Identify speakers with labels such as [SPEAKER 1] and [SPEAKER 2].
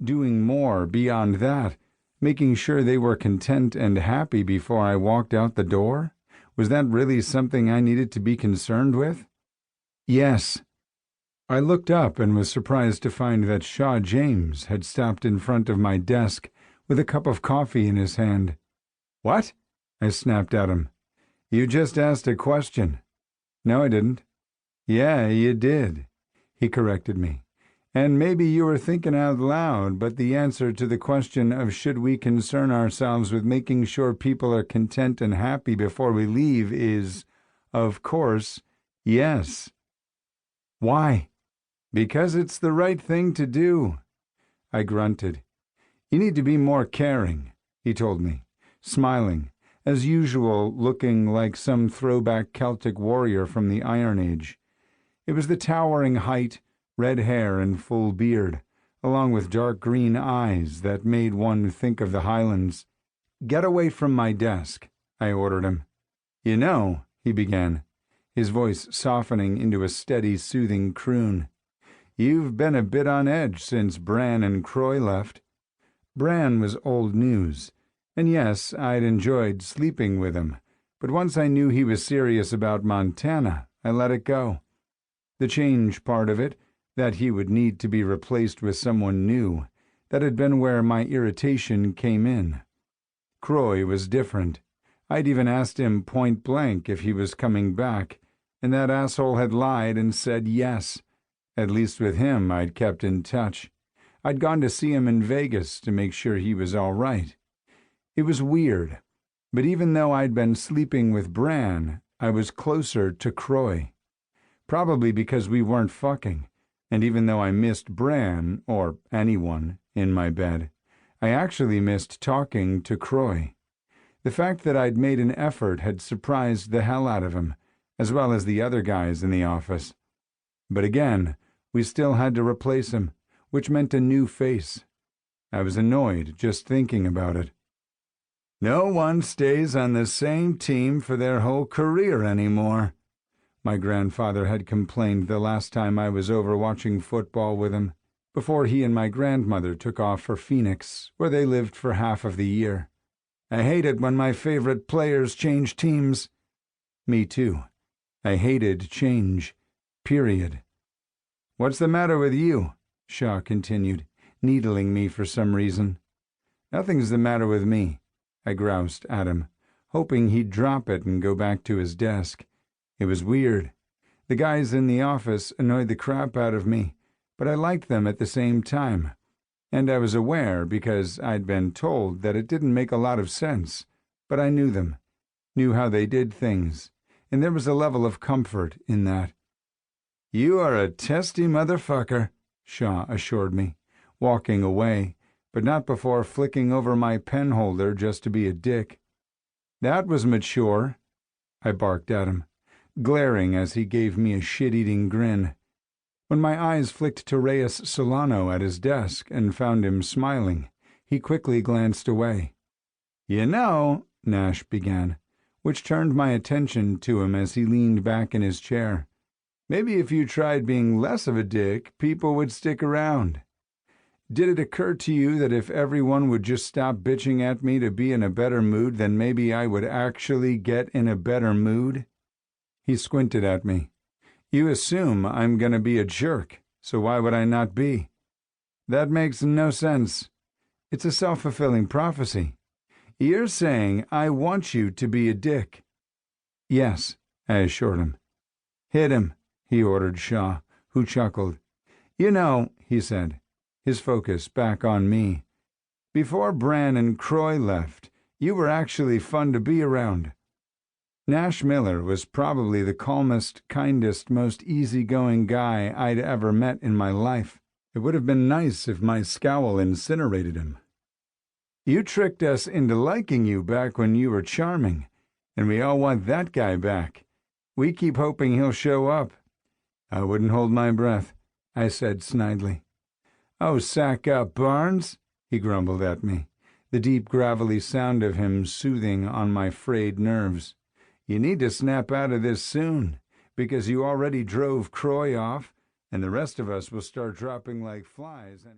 [SPEAKER 1] doing more beyond that, making sure they were content and happy before I walked out the door? Was that really something I needed to be concerned with? Yes. I looked up and was surprised to find that Shaw James had stopped in front of my desk with a cup of coffee in his hand. What? I snapped at him. You just asked a question. No, I didn't. Yeah, you did, he corrected me. And maybe you were thinking out loud, but the answer to the question of should we concern ourselves with making sure people are content and happy before we leave is, of course, yes. Why? Because it's the right thing to do. I grunted. You need to be more caring, he told me, smiling, as usual looking like some throwback Celtic warrior from the Iron Age. It was the towering height, red hair and full beard, along with dark green eyes that made one think of the Highlands. Get away from my desk, I ordered him. You know, he began, his voice softening into a steady, soothing croon. You've been a bit on edge since Bran and Croy left. Bran was old news, and yes, I'd enjoyed sleeping with him, but once I knew he was serious about Montana, I let it go. The change part of it, that he would need to be replaced with someone new, that had been where my irritation came in. Croy was different. I'd even asked him point blank if he was coming back, and that asshole had lied and said yes. At least with him I'd kept in touch. I'd gone to see him in Vegas to make sure he was all right. It was weird, but even though I'd been sleeping with Bran, I was closer to Croy. Probably because we weren't fucking, and even though I missed Bran, or anyone, in my bed, I actually missed talking to Croy. The fact that I'd made an effort had surprised the hell out of him, as well as the other guys in the office. But again, we still had to replace him, which meant a new face. I was annoyed just thinking about it. No one stays on the same team for their whole career anymore, my grandfather had complained the last time I was over watching football with him, before he and my grandmother took off for Phoenix, where they lived for half of the year. I hate it when my favorite players change teams. Me too. I hated change. Period. What's the matter with you? Shaw continued, needling me for some reason. Nothing's the matter with me, I groused at him, hoping he'd drop it and go back to his desk. It was weird. The guys in the office annoyed the crap out of me, but I liked them at the same time. And I was aware because I'd been told that it didn't make a lot of sense, but I knew them, knew how they did things, and there was a level of comfort in that. You are a testy motherfucker, Shaw assured me, walking away, but not before flicking over my pen holder just to be a dick. That was mature, I barked at him, glaring as he gave me a shit-eating grin. When my eyes flicked to Reyes Solano at his desk and found him smiling, he quickly glanced away. You know, Nash began, which turned my attention to him as he leaned back in his chair. Maybe if you tried being less of a dick, people would stick around. Did it occur to you that if everyone would just stop bitching at me to be in a better mood, then maybe I would actually get in a better mood? He squinted at me. You assume I'm going to be a jerk, so why would I not be? That makes no sense. It's a self-fulfilling prophecy. You're saying I want you to be a dick. Yes, I assured him. Hit him, he ordered Shaw, who chuckled. You know, he said, his focus back on me. Before Bran and Croy left, you were actually fun to be around. Nash Miller was probably the calmest, kindest, most easygoing guy I'd ever met in my life. It would have been nice if my scowl incinerated him. You tricked us into liking you back when you were charming, and we all want that guy back. We keep hoping he'll show up. I wouldn't hold my breath, I said snidely. Oh, sack up, Barnes, he grumbled at me, the deep gravelly sound of him soothing on my frayed nerves. You need to snap out of this soon, because you already drove Croy off, and the rest of us will start dropping like flies any